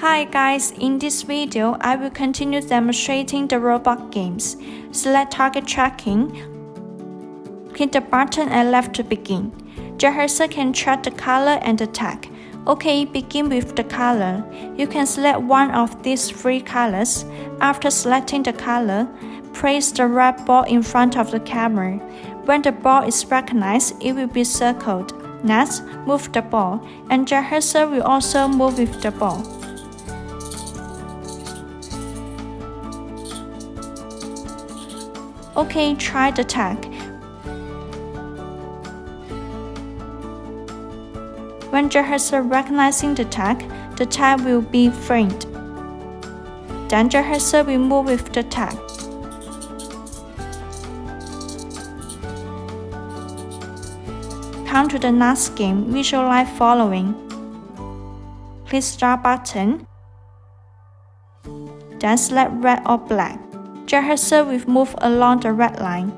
Hi guys, in this video, I will continue demonstrating the robot games. Select target tracking. Click the button at left to begin. JetHexa can track the color and the tag. Okay, begin with the color. You can select one of these three colors. After selecting the color, place the red ball in front of the camera. When the ball is recognized, it will be circled. Next, move the ball, and JetHexa will also move with the ball. Okay, try the tag. When JetHexa recognizing the tag will be framed. Then JetHexa will move with the tag. Come to the next game, visualize following. Click Start button. Then select red or black. JetHexa will move along the red line.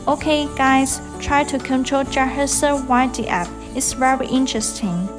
Okay guys, try to control JetHexa while the app is very interesting.